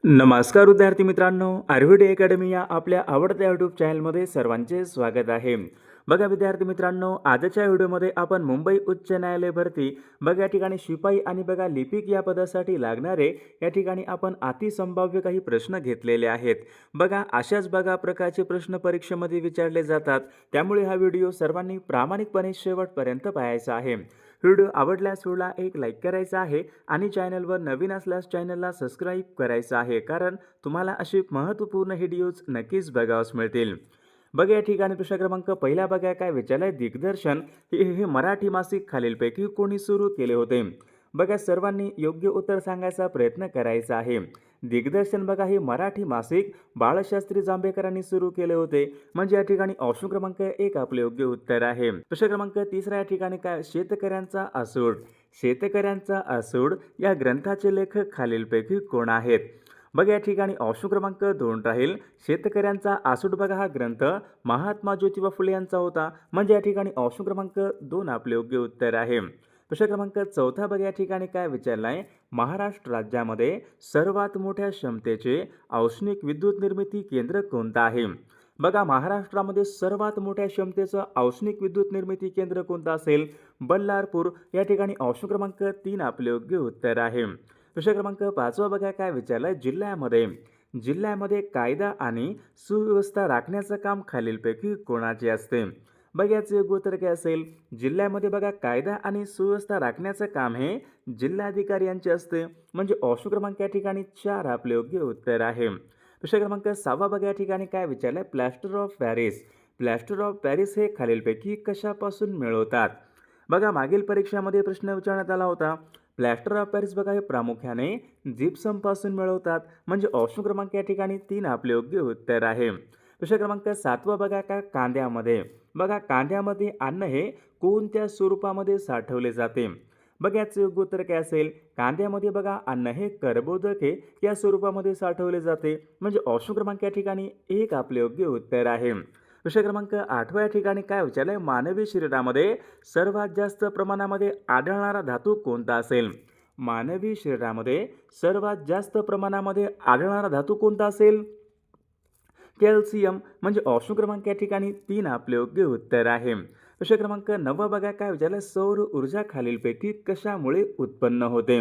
नमस्कार विद्यार्थी मित्रांनो, आर्विडी अकॅडमी या आपल्या आवडत्या यूट्यूब चॅनलमध्ये सर्वांचे स्वागत आहे. बघा विद्यार्थी मित्रांनो, आजच्या व्हिडिओमध्ये आपण मुंबई उच्च न्यायालय भरती या ठिकाणी शिपाई आणि लिपिक या पदासाठी लागणारे या ठिकाणी आपण अतिसंभाव्य काही प्रश्न घेतलेले आहेत. अशाच प्रकारचे प्रश्न परीक्षेमध्ये विचारले जातात. त्यामुळे हा व्हिडिओ सर्वांनी प्रामाणिकपणे शेवटपर्यंत पाहायचा आहे. व्हिडिओ आवडल्यास व्हिडिओला एक लाईक करायचा आहे आणि चॅनलवर नवीन असल्यास चॅनलला सबस्क्राईब करायचं आहे, कारण तुम्हाला असे महत्त्वपूर्ण व्हिडिओज नक्कीच बघावयास मिळतील. या ठिकाणी प्रश्न क्रमांक पहिला काय विचारलाय, दिग्दर्शन हे मराठी मासिक खालीलपैकी कोणी सुरू केले होते? सर्वांनी योग्य उत्तर सांगायचा प्रयत्न करायचा आहे. दिग्दर्शन हे मराठी मासिक बाळशास्त्री जांभेकरांनी सुरू केले होते. म्हणजे या ठिकाणी ऑप्शन क्रमांक 1 आपले योग्य उत्तर आहे. प्रश्न क्रमांक तिसरा या ठिकाणी काय, शेतकऱ्यांचा आसूड. शेतकऱ्यांचा आसूड या ग्रंथाचे लेखक खालीलपैकी कोण आहेत? या ठिकाणी ऑप्शन क्रमांक 2 राहील. शेतकऱ्यांचा आसूड हा ग्रंथ महात्मा ज्योतिबा फुले यांचा होता. म्हणजे या ठिकाणी ऑप्शन क्रमांक 2 आपले योग्य उत्तर आहे. प्रश्न क्रमांक 4 या ठिकाणी काय विचारलाय, महाराष्ट्र राज्यामध्ये सर्वात मोठ्या क्षमतेचे औष्णिक विद्युत निर्मिती केंद्र कोणतं आहे? महाराष्ट्रामध्ये सर्वात मोठ्या क्षमतेचं औष्णिक विद्युत निर्मिती केंद्र कोणतं असेल? बल्लारपूर. या ठिकाणी ऑप्शन क्रमांक 3 आपले योग्य उत्तर आहे. प्रश्न क्रमांक 5 काय विचारलाय, जिल्ह्यामध्ये कायदा आणि सुव्यवस्था राखण्याचं काम खालीलपैकी कोणाचे असते? याचे योग्य उत्तर काय असेल? जिल्ह्यामध्ये कायदा आणि सुव्यवस्था राखण्याचं काम हे जिल्हाधिकारी यांचे असते. म्हणजे ऑप्शन क्रमांक या ठिकाणी 4 आपले योग्य उत्तर आहे. प्रश्न क्रमांक 6 या ठिकाणी काय विचारलंय, plaster of Paris. Plaster of Paris हे खालीलपैकी कशापासून मिळवतात? मागील परीक्षामध्ये प्रश्न विचारण्यात आला होता. प्लॅस्टर ऑफ पॅरिस हे प्रामुख्याने जिप्सम पासून मिळवतात. म्हणजे ऑप्शन क्रमांक या ठिकाणी 3 आपले योग्य उत्तर आहे. प्रश्न क्रमांक 7 काय, कांद्यामध्ये. कांद्यामध्ये अन्न हे कोणत्या स्वरूपामध्ये साठवले जाते? याचे योग्य उत्तर काय असेल? कांद्यामध्ये अन्न हे कर्बोदक हे या स्वरूपामध्ये साठवले जाते. म्हणजे ऑप्शन क्रमांक या ठिकाणी 1 आपले योग्य उत्तर आहे. प्रश्न क्रमांक 8 या ठिकाणी काय विचारलंय, मानवी शरीरामध्ये सर्वात जास्त प्रमाणामध्ये आढळणारा धातू कोणता असेल? मानवी शरीरामध्ये सर्वात जास्त प्रमाणामध्ये आढळणारा धातू कोणता असेल? कॅल्शियम. म्हणजे ऑप्शन क्रमांक या ठिकाणी 3 आपले योग्य उत्तर आहे. प्रश्न क्रमांक 9 काय विचारलं, सौर ऊर्जा खालीलपैकी कशामुळे उत्पन्न होते?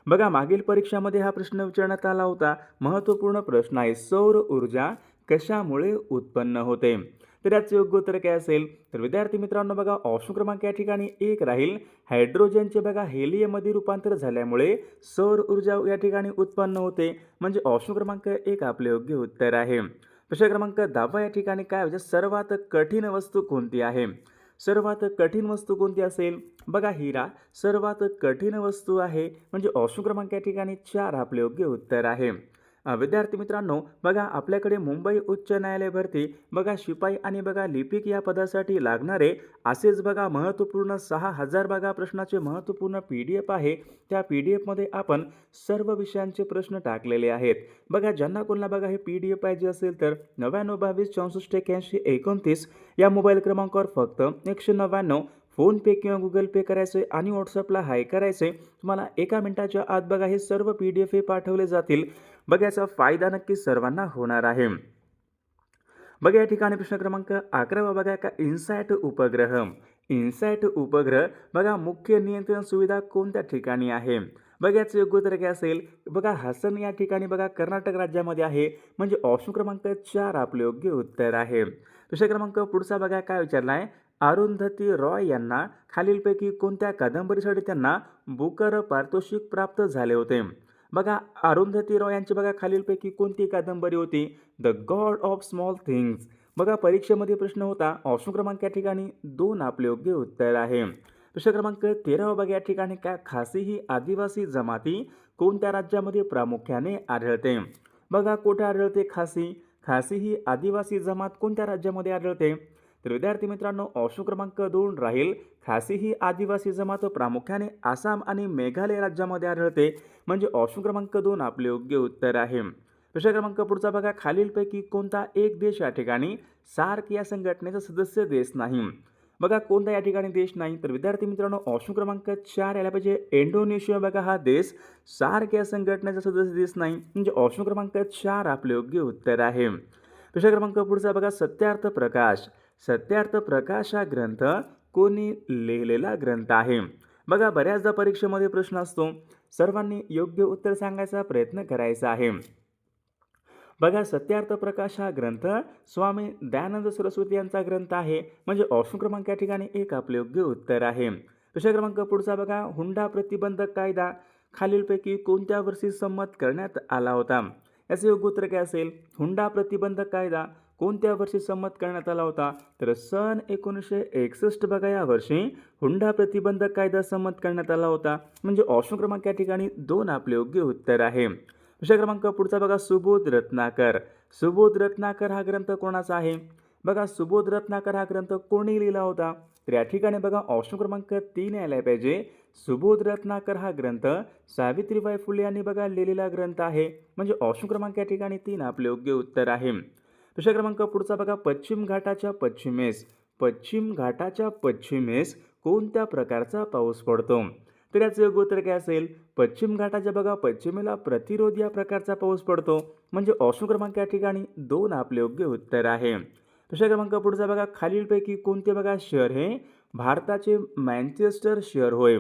मागील परीक्षामध्ये हा प्रश्न विचारण्यात आला होता. महत्त्वपूर्ण प्रश्न आहे, सौर ऊर्जा कशामुळे उत्पन्न होते? तर याचे योग्य उत्तर काय असेल? तर विद्यार्थी मित्रांनो ऑप्शन क्रमांक या ठिकाणी 1 राहील. हायड्रोजनचे हेलियममध्ये रूपांतर झाल्यामुळे सौर ऊर्जा या ठिकाणी उत्पन्न होते. म्हणजे ऑप्शन क्रमांक 1 आपले योग्य उत्तर आहे. प्रश्न क्रमांक 10 या ठिकाणी काय म्हणजे, सर्वात कठीण वस्तू कोणती आहे? सर्वात कठीण वस्तू कोणती असेल? हिरा सर्वात कठीण वस्तू आहे. म्हणजे ऑप्शन क्रमांक या ठिकाणी 4 आपले योग्य उत्तर आहे. विद्यार्थी मित्रांनो आपल्याकडे मुंबई उच्च न्यायालय भरती शिपाई आणि लिपिक या पदासाठी लागणारे असेच महत्त्वपूर्ण 6000 प्रश्नाचे महत्त्वपूर्ण PDF आहे. त्या PDF मध्ये आपण सर्व विषयांचे प्रश्न टाकलेले आहेत. ज्यांना कोणाला हे PDF पाहिजे असेल तर 9922648129 या मोबाईल क्रमांकावर फक्त 199 फोन पे किंवा गुगल पे करायचे आणि व्हॉट्सअपला हाय करायचे. तुम्हाला 1 मिनिटाच्या आत हे सर्व PDF हे पाठवले जातील. याचा फायदा नक्की सर्वांना होणार आहे. या ठिकाणी प्रश्न क्रमांक 11 का, इनसॅट उपग्रह. इनसॅट उपग्रह मुख्य नियंत्रण सुविधा कोणत्या ठिकाणी आहे? याचे योग्य उत्तर काय असेल? हसन या ठिकाणी कर्नाटक राज्यामध्ये आहे. म्हणजे ऑप्शन क्रमांक 4 आपले योग्य उत्तर आहे. प्रश्न क्रमांक पुढचा काय विचारलाय, अरुंधती रॉय यांना खालीलपैकी कोणत्या कादंबरीसाठी त्यांना बुकर पारितोषिक प्राप्त झाले होते? अरुंधती रॉय यांची खालीलपैकी कोणती कादंबरी होती? The God of small things. परीक्षेमध्ये प्रश्न होता. ऑप्शन क्रमांक या ठिकाणी 2 आपले योग्य उत्तर आहे. प्रश्न क्रमांक 13 या ठिकाणी काय, खासी ही आदिवासी जमाती कोणत्या राज्यामध्ये प्रामुख्याने आढळते? कुठे आढळते खासी? खासी ही आदिवासी जमात कोणत्या राज्यामध्ये आढळते? तर विद्यार्थी मित्रांनो ऑप्शन क्रमांक 2 राहील. खासी ही आदिवासी जमात प्रामुख्याने आसाम आणि मेघालय राज्यामध्ये आढळते. म्हणजे ऑप्शन क्रमांक 2 आपले योग्य उत्तर आहे. प्रश्न क्रमांक पुढचा खालीलपैकी कोणता एक देश या ठिकाणी सार्क या संघटनेचा सदस्य देश नाही? बघा कोणता या ठिकाणी देश नाही, तर विद्यार्थी मित्रांनो ऑप्शन क्रमांक 4 यायला पाहिजे इंडोनेशिया. बघा हा देश सार्क या संघटनेचा सदस्य देश नाही, म्हणजे ऑप्शन क्रमांक 4 आपले योग्य उत्तर आहे. प्रश्न क्रमांक पुढचा बघा सत्यार्थ प्रकाश. सत्यार्थ प्रकाश हा ग्रंथ कोणी लिहिलेला ग्रंथ आहे? बघा बऱ्याचदा परीक्षेमध्ये प्रश्न असतो, सर्वांनी योग्य उत्तर सांगायचा प्रयत्न करायचा आहे. बघा सत्यार्थ प्रकाश हा ग्रंथ स्वामी दयानंद सरस्वती यांचा ग्रंथ आहे, म्हणजे ऑप्शन क्रमांक या ठिकाणी 1 आपले योग्य उत्तर आहे. प्रश्न क्रमांक पुढचा बघा हुंडा प्रतिबंधक कायदा खालीलपैकी कोणत्या वर्षी संमत करण्यात आला होता? याचे योग्य उत्तर काय असेल? हुंडा प्रतिबंधक कायदा कोणत्या वर्षी संमत करण्यात आला होता? तर सन 1961 बघा या वर्षी हुंडा प्रतिबंधक कायदा संमत करण्यात आला होता, म्हणजे ऑप्शन क्रमांक या ठिकाणी 2 आपले योग्य उत्तर आहे. विषय क्रमांक पुढचा बघा सुबोध रत्नाकर. सुबोध रत्नाकर हा ग्रंथ कोणाचा आहे? बघा सुबोध रत्नाकर हा ग्रंथ कोणी लिहिला होता? तर या ठिकाणी बघा ऑप्शन क्रमांक 3 यायला पाहिजे. सुबोध रत्नाकर हा ग्रंथ सावित्रीबाई फुले यांनी बघा लिहिलेला ग्रंथ आहे, म्हणजे ऑप्शन क्रमांक या ठिकाणी 3 आपले योग्य उत्तर आहे. विषय क्रमांक पुढचा बघा पश्चिम घाटाच्या पश्चिमेस. पश्चिम घाटाच्या पश्चिमेस कोणत्या प्रकारचा पाऊस पडतो? तर याचं योग्य उत्तर काय असेल? पश्चिम घाटाच्या बघा पश्चिमेला प्रतिरोध या प्रकारचा पाऊस पडतो, म्हणजे ऑप्शन क्रमांक या ठिकाणी 2 आपले योग्य उत्तर आहे. विषय क्रमांक पुढचा बघा खालीलपैकी कोणते बघा शहर हे भारताचे मँचेस्टर शहर होय?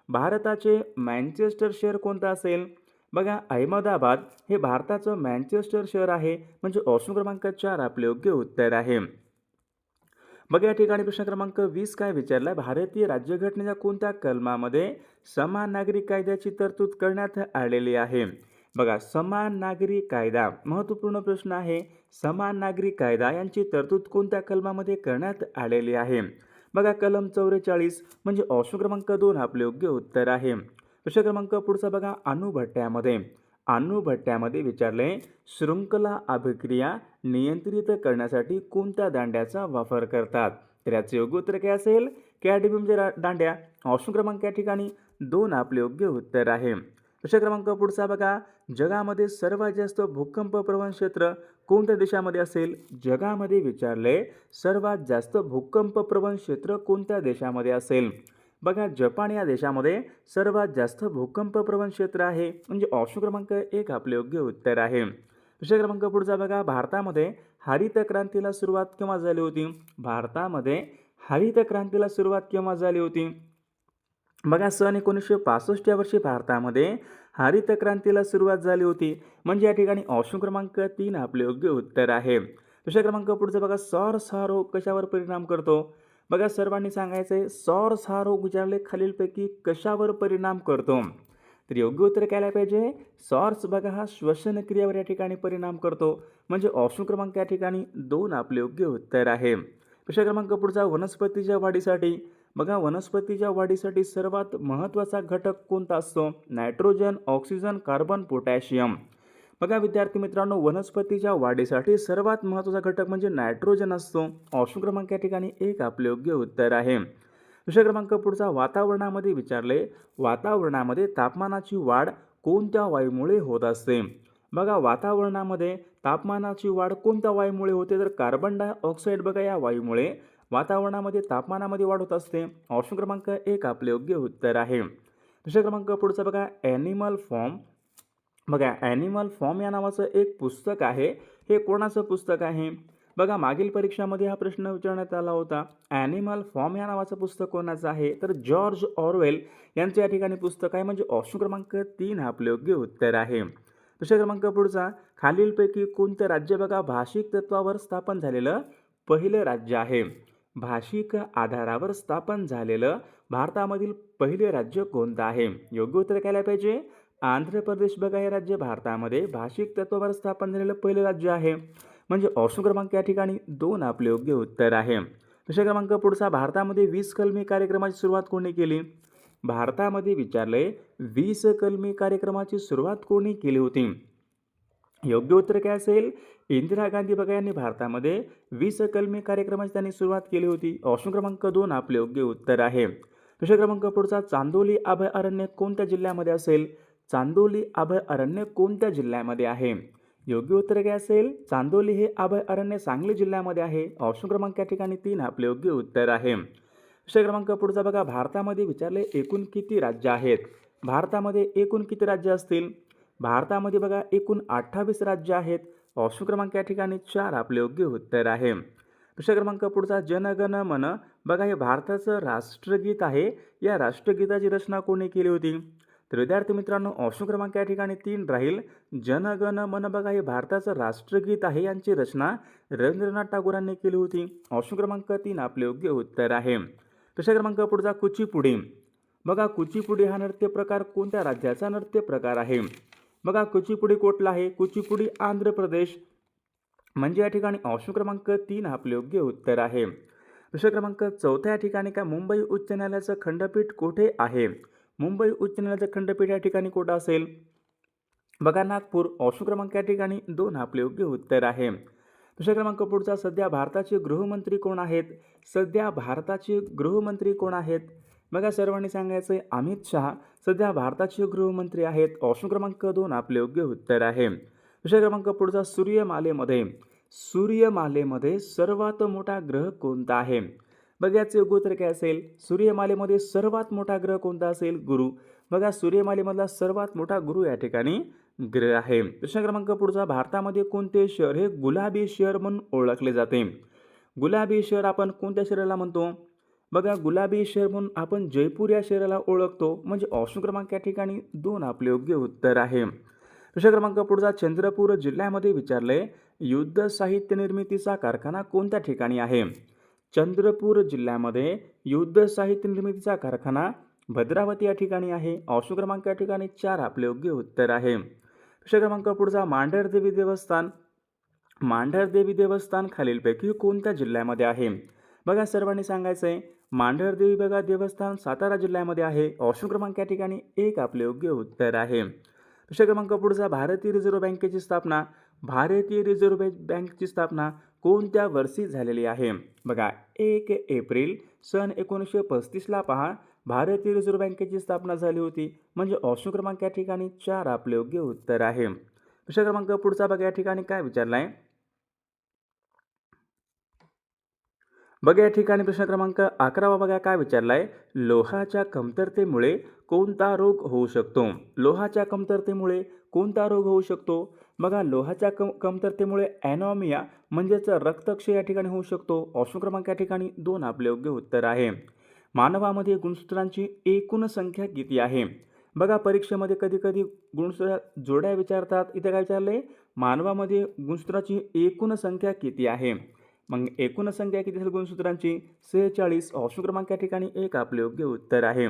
भारताचे मँचेस्टर शहर कोणतं असेल? बघा अहमदाबाद हे भारताचं मँचेस्टर शहर आहे, म्हणजे ऑप्शन क्रमांक 4 आपले योग्य उत्तर आहे. बघा या ठिकाणी प्रश्न क्रमांक 20 काय विचारलाय? भारतीय राज्यघटनेच्या कोणत्या कलमामध्ये समान नागरिक कायद्याची तरतूद करण्यात आलेली आहे? बघा समान नागरिक कायदा महत्त्वपूर्ण प्रश्न आहे. समान नागरिक कायदा यांची तरतूद कोणत्या कलमामध्ये करण्यात आलेली आहे? बघा कलम 44, म्हणजे ऑप्शन क्रमांक 2 आपले योग्य उत्तर आहे. प्रश्न क्रमांक पुढचा बघा अणुभट्ट्यामध्ये. अणुभट्ट्यामध्ये विचारले शृंखला अभिक्रिया नियंत्रित करण्यासाठी कोणत्या दांड्याचा वापर करतात? तर याचे योग्य उत्तर काय असेल? कॅडमियमच्या दांड्या. ऑप्शन क्रमांक या ठिकाणी 2 आपले योग्य उत्तर आहे. प्रश्न क्रमांक पुढचा बघा जगामध्ये सर्वात जास्त भूकंप प्रवण क्षेत्र कोणत्या देशामध्ये असेल? जगामध्ये विचारले सर्वात जास्त भूकंप प्रवण क्षेत्र कोणत्या देशामध्ये असेल? बघा जपान या देशामध्ये सर्वात जास्त भूकंप प्रवण क्षेत्र आहे, म्हणजे ऑप्शन क्रमांक 1 आपले योग्य उत्तर आहे. विषय क्रमांक पुढचा बघा भारतामध्ये हरित क्रांतीला सुरुवात केव्हा झाली होती? भारतामध्ये हरित क्रांतीला सुरुवात केव्हा झाली होती? बघा सन 1965 या वर्षी भारतामध्ये हरित क्रांतीला सुरुवात झाली होती, म्हणजे या ठिकाणी ऑप्शन क्रमांक 3 आपले योग्य उत्तर आहे. विषय क्रमांक पुढचा बघा सौर रोग कशावर परिणाम करतो? बघा सर्वांनी सांगायचं आहे सौर रोग विचारले खालीलपैकी कशावर परिणाम करतो? तर योग्य उत्तर काय पाहिजे? सौर्स बघा हा श्वसन क्रियेवर या ठिकाणी परिणाम करतो, म्हणजे ऑप्शन क्रमांक या ठिकाणी 2 आपले योग्य उत्तर आहे. विषय क्रमांक पुढचा वनस्पतीच्या वाढीसाठी. बघा वनस्पतीच्या वाढीसाठी सर्वात महत्त्वाचा घटक कोणता असतो? Nitrogen, oxygen, carbon, potassium. बघा विद्यार्थी मित्रांनो वनस्पतीच्या वाढीसाठी सर्वात महत्त्वाचा घटक म्हणजे नायट्रोजन असतो. ऑप्शन क्रमांक या ठिकाणी 1 आपले योग्य उत्तर आहे. विषय क्रमांक पुढचा वातावरणामध्ये विचारले वातावरणामध्ये तापमानाची वाढ कोणत्या वायूमुळे होत असते? बघा वातावरणामध्ये तापमानाची वाढ कोणत्या वायूमुळे होते? तर कार्बन डायऑक्साईड बघा या वायूमुळे वातावरणामध्ये तापमानामध्ये वाढ होत असते. ऑप्शन क्रमांक 1 आपले योग्य उत्तर आहे. विषय क्रमांक पुढचा बघा ॲनिमल फॉर्म. बघा ॲनिमल फॉर्म या नावाचं एक पुस्तक आहे, हे कोणाचं पुस्तक आहे? बघा मागील परीक्षामध्ये हा प्रश्न विचारण्यात आला होता. ॲनिमल फॉर्म या नावाचं पुस्तक कोणाचं आहे? तर जॉर्ज ऑरवेल यांचं या ठिकाणी पुस्तक आहे, म्हणजे ऑप्शन क्रमांक 3 आपले योग्य उत्तर आहे. विषय क्रमांक पुढचा खालीलपैकी कोणतं राज्य बघा भाषिक तत्वावर स्थापन झालेलं पहिलं राज्य आहे? भाषिक आधारावर स्थापन झालेलं भारतामधील पहिले राज्य कोणतं आहे? योग्य उत्तर काय पाहिजे? आंध्र प्रदेश बघा हे राज्य भारतामध्ये भाषिक तत्वावर स्थापन झालेलं पहिलं राज्य आहे, म्हणजे ऑप्शन क्रमांक या ठिकाणी 2 आपले योग्य उत्तर आहे. विषय क्रमांक पुढचा भारतामध्ये 20 कलमी कार्यक्रमाची सुरुवात कोणी केली? भारतामध्ये विचारले 20 कलमी कार्यक्रमाची सुरुवात कोणी केली होती? योग्य उत्तर काय असेल? इंदिरा गांधी बघा यांनी भारतामध्ये 20 कलमी कार्यक्रमाची त्यांनी सुरुवात केली होती. ऑप्शन क्रमांक 2 आपले योग्य उत्तर आहे. विषय क्रमांक पुढचा चांदोली अभयारण्य कोणत्या जिल्ह्यामध्ये असेल? चांदोली अभयारण्य कोणत्या जिल्ह्यामध्ये आहे? योग्य उत्तर काय असेल? चांदोली हे अभयारण्य सांगली जिल्ह्यामध्ये आहे. ऑप्शन क्रमांक या ठिकाणी 3 आपले योग्य उत्तर आहे. विषय क्रमांक पुढचा बघा, भारतामध्ये विचारले एकूण किती राज्य आहेत? भारतामध्ये एकूण किती राज्य असतील? भारतामध्ये बघा एकूण 28 राज्य आहेत. ऑप्शन क्रमांक या ठिकाणी 4 आपले योग्य उत्तर आहे. विषय क्रमांक पुढचा, जनगण मन बघा हे भारताचं राष्ट्रगीत आहे. या राष्ट्रगीताची रचना कोणी केली होती? तर विद्यार्थी मित्रांनो, ऑप्शन क्रमांक या ठिकाणी 3 राहील. जनगण मन बघा हे भारताचं राष्ट्रगीत आहे. यांची रचना रवींद्रनाथ टागोरांनी केली होती. ऑप्शन क्रमांक 3 आपले योग्य उत्तर आहे. विषय क्रमांक पुढचा, कुचिपुडी बघा कुचिपुडी हा नृत्य प्रकार कोणत्या राज्याचा नृत्य प्रकार आहे? बघा कुचिपुडी कुठला आहे? कुचिपुडी आंध्र प्रदेश, म्हणजे या ठिकाणी ऑप्शन क्रमांक 3 आपले योग्य उत्तर आहे. विषय क्रमांक चौथ्या ठिकाणी काय, मुंबई उच्च न्यायालयाचं खंडपीठ कोठे आहे? मुंबई उच्च न्यायालयाचं खंडपीठ या ठिकाणी कुठं असेल? बघा नागपूर, ऑप्शन क्रमांक या ठिकाणी 2 आपले योग्य उत्तर आहे. विषय क्रमांक पुढचा, सध्या भारताचे गृहमंत्री कोण आहेत? सध्या भारताचे गृहमंत्री कोण आहेत? बघा सर्वांनी सांगायचं आहे अमित शहा सध्या भारताचे गृहमंत्री आहेत. ऑप्शन क्रमांक 2 आपले योग्य उत्तर आहे. विषय क्रमांक पुढचा, सूर्यमालेमध्ये सर्वात मोठा ग्रह कोणता आहे? बघा याचे योग्य उत्तर काय असेल? सूर्यमालेमध्ये सर्वात मोठा ग्रह कोणता असेल? गुरु. बघा सूर्यमालेमधला सर्वात मोठा गुरु या ठिकाणी ग्रह आहे. विषय क्रमांक पुढचा, भारतामध्ये कोणते शहर हे गुलाबी शहर म्हणून ओळखले जाते? गुलाबी शहर आपण कोणत्या शहराला म्हणतो? बघा गुलाबी शहर म्हणून आपण जयपूर या शहराला ओळखतो, म्हणजे ऑप्शन क्रमांक या ठिकाणी 2 आपले योग्य उत्तर आहे. विषय क्रमांक पुढचा, चंद्रपूर जिल्ह्यामध्ये विचारले युद्ध साहित्य निर्मितीचा कारखाना कोणत्या ठिकाणी आहे? चंद्रपूर जिल्ह्यामध्ये युद्ध साहित्य निर्मितीचा कारखाना भद्रावती या ठिकाणी आहे. ऑप्शन क्रमांक या ठिकाणी 4 आपले योग्य उत्तर आहे. विषय क्रमांक पुढचा, मांढरदेवी देवस्थान खालीलपैकी कोणत्या जिल्ह्यामध्ये आहे? बघा सर्वांनी सांगायचं आहे मांढरदेवी बघा देवस्थान सातारा जिल्ह्यामध्ये आहे. ऑप्शन क्रमांक या ठिकाणी 1 आपले योग्य उत्तर आहे. विषय क्रमांक पुढचा, भारतीय रिझर्व्ह बँकेची स्थापना कोणत्या वर्षी झालेली आहे? बघा 1 एप्रिल सन 1935ला पहा भारतीय रिझर्व्ह बँकेची स्थापना झाली होती, म्हणजे ऑप्शन क्रमांक या ठिकाणी 4 आपले योग्य उत्तर आहे. विषय क्रमांक पुढचा बघा या ठिकाणी काय विचारलाय? बघा या ठिकाणी प्रश्न क्रमांक 11 बघा काय विचारलाय? लोहाच्या कमतरतेमुळे कोणता रोग होऊ शकतो? लोहाच्या कमतरतेमुळे कोणता रोग होऊ शकतो? बघा लोहाच्या कमतरतेमुळे ॲनॉमिया म्हणजेच रक्तक्षय या ठिकाणी होऊ शकतो. ऑप्शन क्रमांक या ठिकाणी 2 आपले योग्य उत्तर आहे. मानवामध्ये गुणसूत्रांची एकूण संख्या किती आहे? बघा परीक्षेमध्ये कधी कधी गुणसूत्र जोड्या विचारतात. इथे काय विचारले? मानवामध्ये गुणसूत्राची एकूण संख्या किती आहे? मग एकूण संख्या किती असेल गुणसूत्रांची? 46. ऑप्शन क्रमांक या ठिकाणी 1 आपले योग्य उत्तर आहे.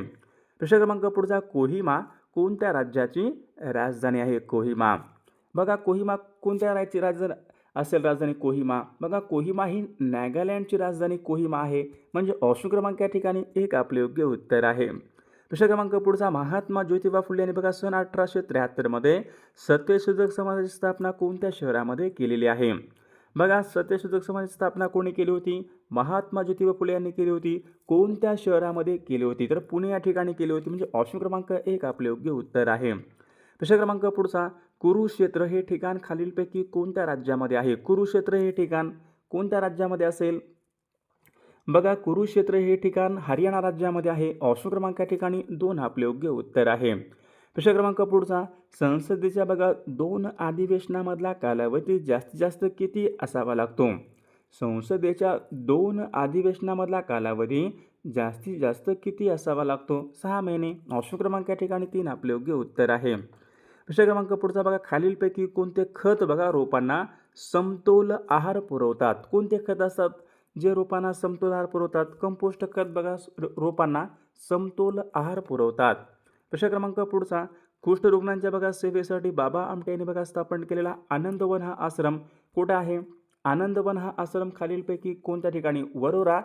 प्रश्न क्रमांक पुढचा, कोहिमा कोणत्या राज्याची राजधानी आहे? कोहिमा बघा कोहिमा कोणत्या राज्याची राजधानी असेल? राजधानी कोहिमा. बघा कोहिमा ही नागालँडची राजधानी कोहिमा आहे, म्हणजे ऑप्शन क्रमांक या ठिकाणी 1 आपले योग्य उत्तर आहे. प्रश्न क्रमांक पुढचा, महात्मा ज्योतिबा फुले यांनी बघा सन 1873 मध्ये सत्यशोधक समाजाची स्थापना कोणत्या शहरामध्ये केलेली आहे? बघा सत्यशोधक समाजाची स्थापना कोणी केली होती? महात्मा ज्योतिबा फुले यांनी केली होती. कोणत्या शहरामध्ये केली होती? तर पुणे या ठिकाणी केली होती, म्हणजे ऑप्शन क्रमांक 1 आपले योग्य उत्तर आहे. प्रश्न क्रमांक पुढचा, कुरुक्षेत्र हे ठिकाण खालीलपैकी कोणत्या राज्यामध्ये आहे? कुरुक्षेत्र हे ठिकाण कोणत्या राज्यामध्ये असेल? बघा कुरुक्षेत्र हे ठिकाण हरियाणा राज्यामध्ये आहे. ऑप्शन क्रमांक या ठिकाणी 2 आपले योग्य उत्तर आहे. प्रश्न क्रमांक पुढचा, संसदेच्या बघा 2 अधिवेशनामधला कालावधी जास्तीत जास्त किती असावा लागतो? संसदेच्या 2 अधिवेशनामधला कालावधी जास्तीत जास्त किती असावा लागतो? 6 महिने. ऑप्शन क्रमांक या ठिकाणी 3 आपले योग्य उत्तर आहे. प्रश्न क्रमांक पुढचा बघा, खालीलपैकी कोणते खत बघा रोपांना समतोल आहार पुरवतात? कोणते खत असतात जे रोपांना समतोल आहार पुरवतात? कंपोस्ट खत बघा रोपांना समतोल आहार पुरवतात. प्रश्न क्रमांक पुढचा, कुष्ठरुग्णांच्या बघा सेवेसाठी बाबा आमटे यांनी बघा स्थापन केलेला आनंदवन हा आश्रम कुठे आहे? आनंदवन हा आश्रम खालीलपैकी कोणत्या ठिकाणी? वरोरा,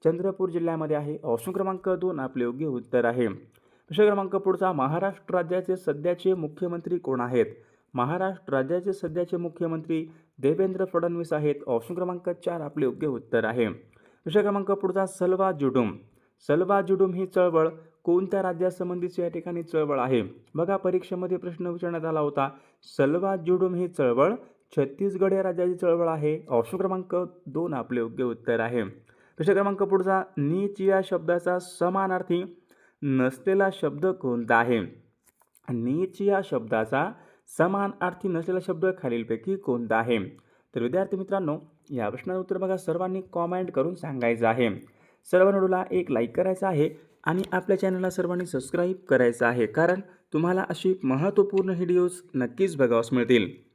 चंद्रपूर जिल्ह्यामध्ये आहे. ऑप्शन क्रमांक 2 आपले योग्य उत्तर आहे. प्रश्न क्रमांक पुढचा, महाराष्ट्र राज्याचे सध्याचे मुख्यमंत्री कोण आहेत? महाराष्ट्र राज्याचे सध्याचे मुख्यमंत्री देवेंद्र फडणवीस आहेत. ऑप्शन क्रमांक 4 आपले योग्य उत्तर आहे. प्रश्न क्रमांक पुढचा, सलवा जुडूम ही चळवळ कोणत्या राज्यासंबंधीची या ठिकाणी चळवळ आहे? बघा परीक्षेमध्ये प्रश्न विचारण्यात आला होता. सलवा जुडूम ही चळवळ छत्तीसगड या राज्याची चळवळ आहे. ऑप्शन क्रमांक 2 आपले योग्य उत्तर आहे. प्रश्न क्रमांक पुढचा, नीच या शब्दाचा समानार्थी नसलेला शब्द कोणता आहे? नीच या शब्दाचा समानार्थी नसलेला शब्द खालीलपैकी कोणता आहे? तर विद्यार्थी मित्रांनो, या प्रश्नाचं उत्तर बघा सर्वांनी कॉमेंट करून सांगायचं आहे. सर्व व्हिडिओला एक लाईक करायचा आहे आणि आपल्या चॅनलला सर्वांनी सबस्क्राईब करायचं आहे, कारण तुम्हाला अशी महत्त्वपूर्ण व्हिडिओज नक्कीच बघावयास मिळतील.